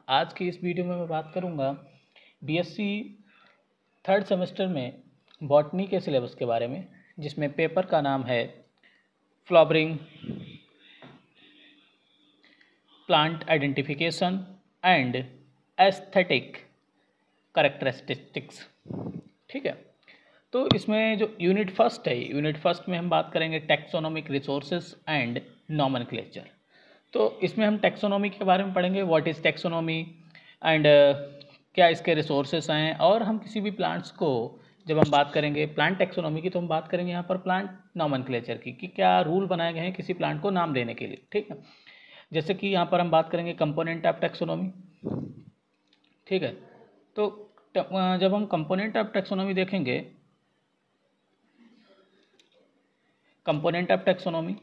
आज की इस वीडियो में मैं बात करूंगा बीएससी थर्ड सेमेस्टर में बॉटनी के सिलेबस के बारे में, जिसमें पेपर का नाम है flowering, plant identification and aesthetic characteristics. ठीक है, तो इसमें जो यूनिट फर्स्ट है, यूनिट फर्स्ट में हम बात करेंगे टैक्सोनॉमिक रिसोर्सेज एंड नॉमेनक्लेचर। तो इसमें हम टैक्सोनॉमी के बारे में पढ़ेंगे, व्हाट इज़ टैक्सोनॉमी एंड क्या इसके रिसोर्सेज हैं। और हम किसी भी प्लांट्स को जब हम बात करेंगे प्लांट टैक्सोनॉमी की, तो हम बात करेंगे यहाँ पर प्लांट नॉमेनक्लेचर की कि क्या रूल बनाए गए हैं किसी प्लांट को नाम देने के लिए। ठीक है, जैसे कि यहाँ पर हम बात करेंगे कंपोनेंट ऑफ टैक्सोनॉमी। ठीक है, तो जब हम कंपोनेंट ऑफ टैक्सोनॉमी देखेंगे, कंपोनेंट ऑफ टैक्सोनॉमी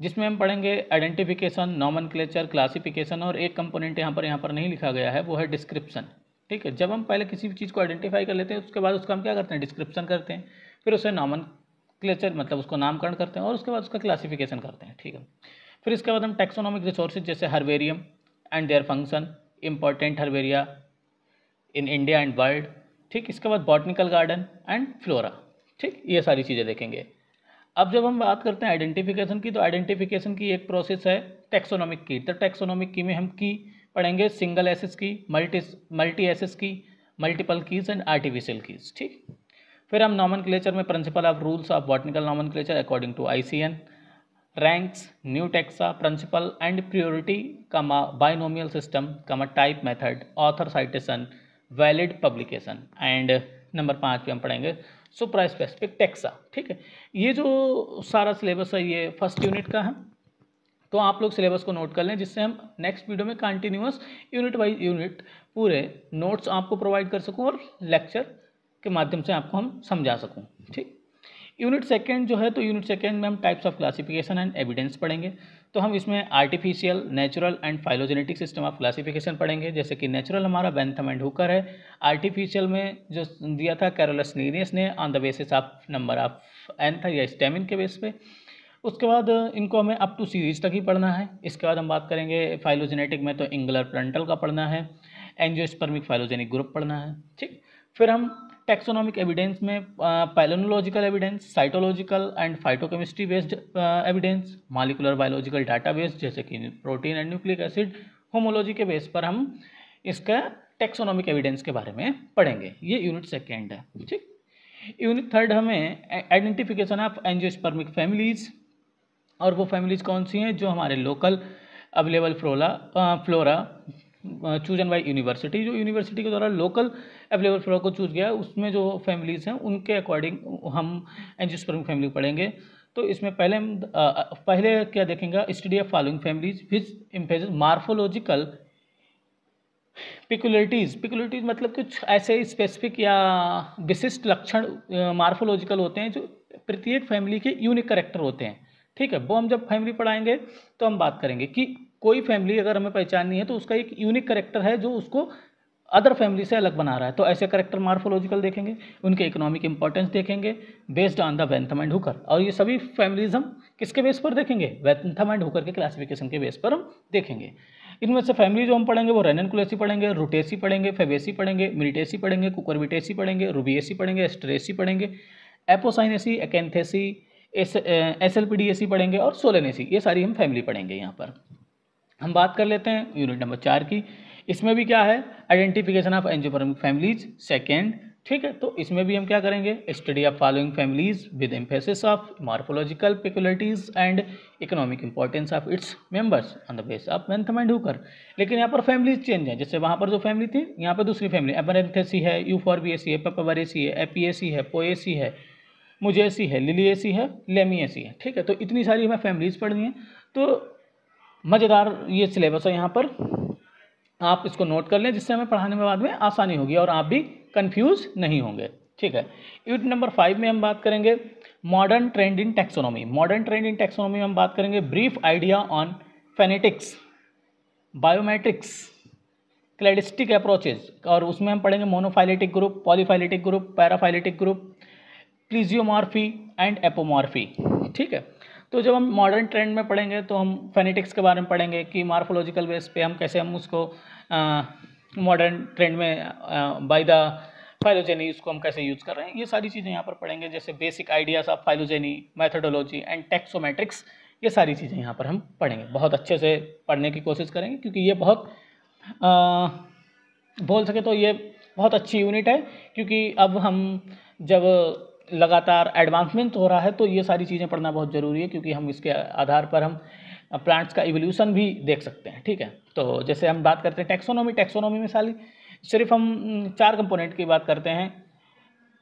जिसमें हम पढ़ेंगे आइडेंटिफिकेशन, नॉमेनक्लेचर, क्लासिफिकेशन, और एक कंपोनेंट यहाँ पर नहीं लिखा गया है, वो है डिस्क्रिप्शन। ठीक है, जब हम पहले किसी भी चीज़ को आइडेंटिफाई कर लेते हैं, उसके बाद उसका हम क्या करते हैं, डिस्क्रिप्शन करते हैं, फिर उसे नॉमेनक्लेचर मतलब उसको नामकरण करते हैं, और उसके बाद उसका क्लासिफिकेशन करते हैं। ठीक है, फिर इसके बाद हम टैक्सोनॉमिक रिसोर्सेज जैसे herbarium and their function, important herbaria in India and world. ठीक, इसके बाद बॉटनिकल गार्डन एंड फ्लोरा। ठीक, ये सारी चीज़ें देखेंगे। अब जब हम बात करते हैं आइडेंटिफिकेशन की, तो आइडेंटिफिकेशन की एक प्रोसेस है टैक्सोनॉमिक की। तो टैक्सोनॉमिक की में हम की पढ़ेंगे single access key, multi access key, multiple keys and artificial keys. ठीक, फिर हम नॉमेनक्लेचर में principle of rules of botanical nomenclature according to ICN, ranks, new taxa, principle and priority, binomial system, type method, author citation, valid publication, and number 5 पे हम पढ़ेंगे सुप्रा specific taxa. ठीक है, ये जो सारा सिलेबस है ये फर्स्ट यूनिट का है, तो आप लोग सिलेबस को नोट कर लें, जिससे हम नेक्स्ट वीडियो में कंटिन्यूअस यूनिट बाई यूनिट पूरे नोट्स आपको प्रोवाइड कर सकूं और लेक्चर के माध्यम से आपको हम समझा सकूं। ठीक, यूनिट सेकेंड जो है, तो यूनिट सेकेंड में हम types of classification and evidence पढ़ेंगे। तो हम इसमें artificial, natural and phylogenetic system of classification पढ़ेंगे। जैसे कि नेचुरल हमारा बेंथम एंड हुकर है, आर्टिफिशियल में जो दिया था कैरोलस लीनियस ने on the basis of number of एन था या स्टेमिन के बेस पे। उसके बाद इनको हमें अप टू सीरीज तक ही पढ़ना है। इसके बाद हम बात करेंगे फाइलोजेनेटिक में, तो इंगुलर प्लंटल का पढ़ना है, एंजियोस्पर्मिक फाइलोजेनिक ग्रुप पढ़ना है। ठीक, फिर हम टैक्सोनॉमिक एविडेंस में palynological evidence, cytological and phytochemistry based evidence, molecular biological database जैसे कि protein and nucleic acid, homology के बेस पर हम इसका टैक्सोनॉमिक एविडेंस के बारे में पढ़ेंगे। ये यूनिट सेकेंड है। ठीक, यूनिट थर्ड हमें आइडेंटिफिकेशन ऑफ एंजियोस्पर्मिक फैमिलीज, और वो फैमिलीज कौन सी हैं जो हमारे local available flora chosen by university, जो यूनिवर्सिटी के द्वारा लोकल अवेलेबल फ्लोरा को चूज गया, उसमें जो फैमिलीज हैं उनके अकॉर्डिंग हम एंजियोस्पर्मिक फैमिली पढ़ेंगे। तो इसमें पहले क्या देखेंगे, study of following families which emphasis morphological peculiarities मतलब कुछ ऐसे स्पेसिफिक या विशिष्ट लक्षण मार्फोलॉजिकल होते हैं जो प्रत्येक फैमिली के यूनिक करेक्टर होते हैं। ठीक है, वो हम जब फैमिली पढ़ाएंगे तो हम बात करेंगे कि कोई फैमिली अगर हमें पहचाननी है तो उसका एक यूनिक करेक्टर है जो उसको अदर फैमिली से अलग बना रहा है। तो ऐसे करेक्टर मार्फोलॉजिकल देखेंगे, उनके इकोनॉमिक इंपॉर्टेंस देखेंगे based on the Bentham and Hooker. और ये सभी फैमिलीज हम किसके बेस पर देखेंगे, बेंथम एंड हुकर के क्लासिफिकेशन के बेस पर हम देखेंगे। इनमें से फैमिली जो हम पढ़ेंगे वो रेननकुलेसी पढ़ेंगे, रूटेसी पढ़ेंगे, फेबेसी पढ़ेंगे, मिलिटेसी पढ़ेंगे, कुकरबिटेसी पढ़ेंगे, रूबिएसी पढ़ेंगे, एस्ट्रेसी पढ़ेंगे, एपोसाइनेसी, एकेंथेसी, SLPDAC पढ़ेंगे, और सोलेनेसी। ये सारी हम फैमिली पढ़ेंगे। यहाँ पर हम बात कर लेते हैं यूनिट नंबर 4 की। इसमें भी क्या है, identification of angiospermic families second. ठीक है, तो इसमें भी हम क्या करेंगे, study of following families with emphasis of morphological peculiarities and economic importance of its members on the base of Bentham and Hooker. लेकिन यहाँ पर फैमिलीज चेंज है, जैसे वहाँ पर जो फैमिली थी यहाँ पर दूसरी फैमिली, एमरेंथेसी है, यूफॉर्बिएसी है, पेपरवरेसी है, एपिएसी है, पोएसी है, मुजेसी है, लिलिएसी है, लेमिएसी है। ठीक है, तो इतनी सारी हमें फैमिलीज पढ़नी है। तो मज़ेदार ये सिलेबस है, यहाँ पर आप इसको नोट कर लें, जिससे हमें पढ़ाने में बाद में आसानी होगी और आप भी कंफ्यूज नहीं होंगे। ठीक है, यूनिट नंबर 5 में हम बात करेंगे modern trend in taxonomy. Modern trend in taxonomy में हम बात करेंगे brief idea on phenetics, biometrics, cladistic approaches, और उसमें हम पढ़ेंगे monophyletic group, polyphyletic group, paraphyletic group, plesiomorphy and apomorphy. ठीक है, तो जब हम मॉडर्न ट्रेंड में पढ़ेंगे तो हम फेनेटिक्स के बारे में पढ़ेंगे कि मार्फोलॉजिकल बेस पे हम कैसे हम उसको मॉडर्न ट्रेंड में बाय द फाइलोजेनी उसको हम कैसे यूज़ कर रहे हैं, ये सारी चीज़ें यहाँ पर पढ़ेंगे। जैसे basic ideas of phylogeny, methodology and taxometrics, ये सारी चीज़ें यहाँ पर हम पढ़ेंगे। बहुत अच्छे से पढ़ने की कोशिश करेंगे क्योंकि ये बहुत बोल सके तो ये बहुत अच्छी यूनिट है, क्योंकि अब हम जब लगातार एडवांसमेंट हो रहा है तो ये सारी चीज़ें पढ़ना बहुत ज़रूरी है, क्योंकि हम इसके आधार पर हम प्लांट्स का इवोल्यूशन भी देख सकते हैं। ठीक है, तो जैसे हम बात करते हैं टेक्सोनोमी में सिर्फ हम 4 कंपोनेंट की बात करते हैं।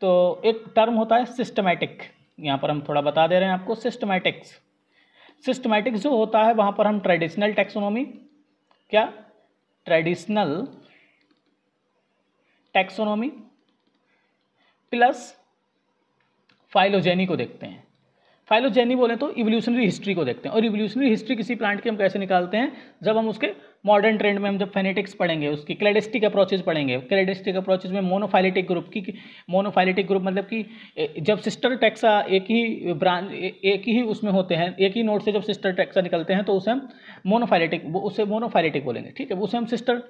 तो एक टर्म होता है सिस्टमैटिक, यहाँ पर हम थोड़ा बता दे रहे हैं आपको। सिस्टमैटिक्स जो होता है वहाँ पर हम ट्रेडिशनल टेक्सोनोमी प्लस फाइलोजेनी को देखते हैं। फाइलोजेनी बोले तो इवोल्यूशनरी हिस्ट्री को देखते हैं। और इवोल्यूशनरी हिस्ट्री किसी प्लांट की हम कैसे निकालते हैं, जब हम उसके मॉडर्न ट्रेंड में हम जब फेनेटिक्स पढ़ेंगे, उसकी क्लेडिस्टिक अप्रोचेज पढ़ेंगे। क्लेडिस्टिक अप्रोचेज में मोनोफाइलेटिक ग्रुप मतलब कि जब सिस्टर टेक्सा एक ही उसमें होते हैं, एक ही नोड से जब सिस्टर टेक्सा निकलते हैं तो उसे हम मोनोफाइलेटिक बोलेंगे। ठीक है, उसे हम सिस्टर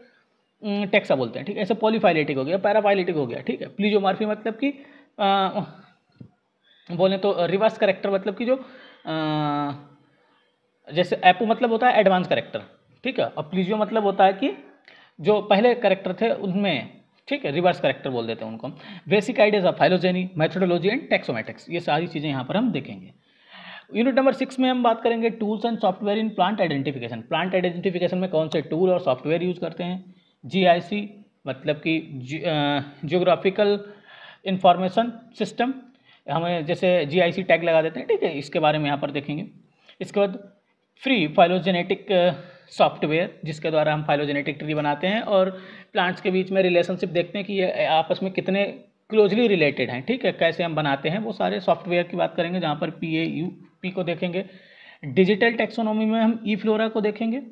टेक्सा बोलते हैं। ठीक है, ऐसे पॉलीफाइलेटिक हो गया, पैराफाइलेटिक हो गया। ठीक है, प्लीजियोमॉर्फी मतलब कि बोले तो रिवर्स करेक्टर, मतलब कि जो जैसे एपो मतलब होता है एडवांस करेक्टर। ठीक है, और प्लीजियो मतलब होता है कि जो पहले करेक्टर थे उनमें, ठीक है, रिवर्स करेक्टर बोल देते हैं उनको। Basic ideas of phylogeny, methodology and taxometrics, ये सारी चीज़ें यहाँ पर हम देखेंगे। यूनिट नंबर 6 में हम बात करेंगे tools and software in plant identification. Plant identification में कौन से टूल और सॉफ्टवेयर यूज़ करते हैं। GIC मतलब कि जियोग्राफिकल इंफॉर्मेशन सिस्टम, हमें जैसे GIC टैग लगा देते हैं। ठीक है, इसके बारे में यहाँ पर देखेंगे। इसके बाद फ्री फाइलोजेनेटिक सॉफ्टवेयर, जिसके द्वारा हम फाइलोजेनेटिक ट्री बनाते हैं और प्लांट्स के बीच में रिलेशनशिप देखते हैं कि ये आपस में कितने क्लोजली रिलेटेड हैं। ठीक है, कैसे हम बनाते हैं, वो सारे सॉफ्टवेयर की बात करेंगे, जहाँ पर PAUP को देखेंगे। डिजिटल टेक्सोनोमी में हम E-फ्लोरा को देखेंगे।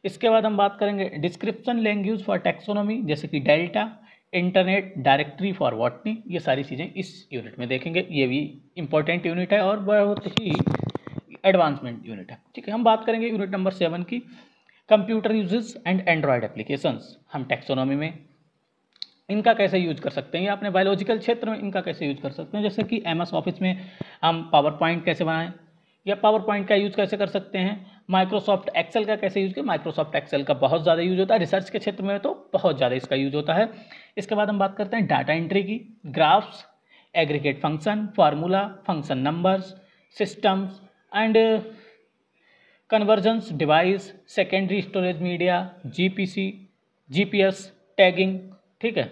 इसके बाद हम बात करेंगे डिस्क्रिप्शन लैंग्वेज फॉर टेक्सोनोमी, जैसे कि delta, internet directory for botany, ये सारी चीज़ें इस यूनिट में देखेंगे। ये भी इंपॉर्टेंट यूनिट है और बहुत ही एडवांसमेंट यूनिट है। ठीक है, हम बात करेंगे यूनिट नंबर 7 की, computer uses and Android applications. हम टेक्सोनोमी में इनका कैसे यूज कर सकते हैं, या अपने बायोलॉजिकल क्षेत्र में इनका कैसे यूज कर सकते हैं। जैसे कि MS ऑफिस में हम पावर पॉइंट कैसे बनाएं, या पावर पॉइंट का यूज़ कैसे कर सकते हैं। माइक्रोसॉफ्ट एक्सेल का कैसे यूज़ करें, माइक्रोसॉफ्ट एक्सेल का बहुत ज़्यादा यूज़ होता है, रिसर्च के क्षेत्र में तो बहुत ज़्यादा इसका यूज़ होता है। इसके बाद हम बात करते हैं डाटा एंट्री की, graphs, aggregate function, formula, function numbers, systems and convergence device, secondary storage media, GPS tagging. ठीक है,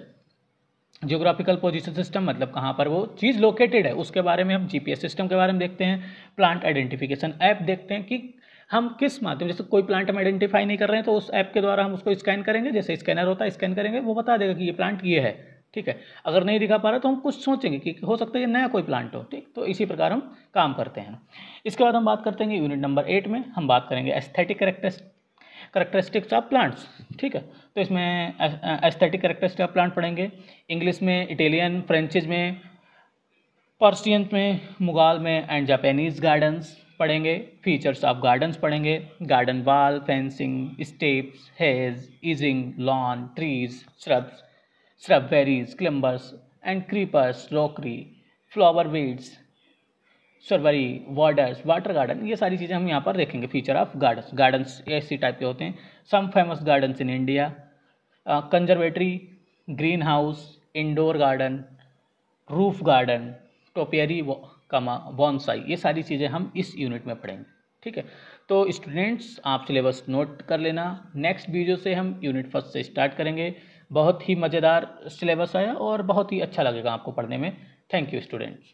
जियोग्राफिकल पोजीशन सिस्टम मतलब कहाँ पर वो चीज़ लोकेटेड है, उसके बारे में हम GPS सिस्टम के बारे में देखते हैं। प्लांट आइडेंटिफिकेशन ऐप देखते हैं कि हम किस माध्यम, जैसे कोई प्लांट हम आइडेंटिफाई नहीं कर रहे हैं तो उस ऐप के द्वारा हम उसको स्कैन करेंगे, जैसे स्कैनर होता है, स्कैन करेंगे वो बता देगा कि ये प्लांट ये है। ठीक है, अगर नहीं दिखा पा रहा तो हम कुछ सोचेंगे कि हो सकता है ये नया कोई प्लांट हो। ठीक, तो इसी प्रकार हम काम करते हैं। इसके बाद हम बात करते हैं यूनिट नंबर 8 में हम बात करेंगे एस्थेटिक करेक्टरिस्टिक्स ऑफ प्लांट्स। ठीक है, तो इसमें एस्थेटिक करेक्टरिस्टिक्स ऑफ प्लांट पढ़ेंगे। इंग्लिश में, इटालियन, फ्रेंचीज में, पर्शियन में, मुगाल में एंड जापानीज़ गार्डन्स पढ़ेंगे। फीचर्स ऑफ गार्डन्स पढ़ेंगे, garden wall, fencing, steps, hedge, edging, lawn, trees, shrubberies, climbers and creepers, rockery, flower weeds, shrubbery, borders, water garden, ये सारी चीज़ें हम यहाँ पर देखेंगे। फीचर ऑफ गार्डन्स ऐसी टाइप के होते हैं। Some famous gardens in India, conservatory, green house, indoor garden, roof garden, topiary, bonsai, ये सारी चीज़ें हम इस यूनिट में पढ़ेंगे। ठीक है, तो स्टूडेंट्स आप सिलेबस नोट कर लेना। नेक्स्ट वीडियो से हम यूनिट 1 से स्टार्ट करेंगे। बहुत ही मज़ेदार सिलेबस है और बहुत ही अच्छा लगेगा आपको पढ़ने में। Thank you students.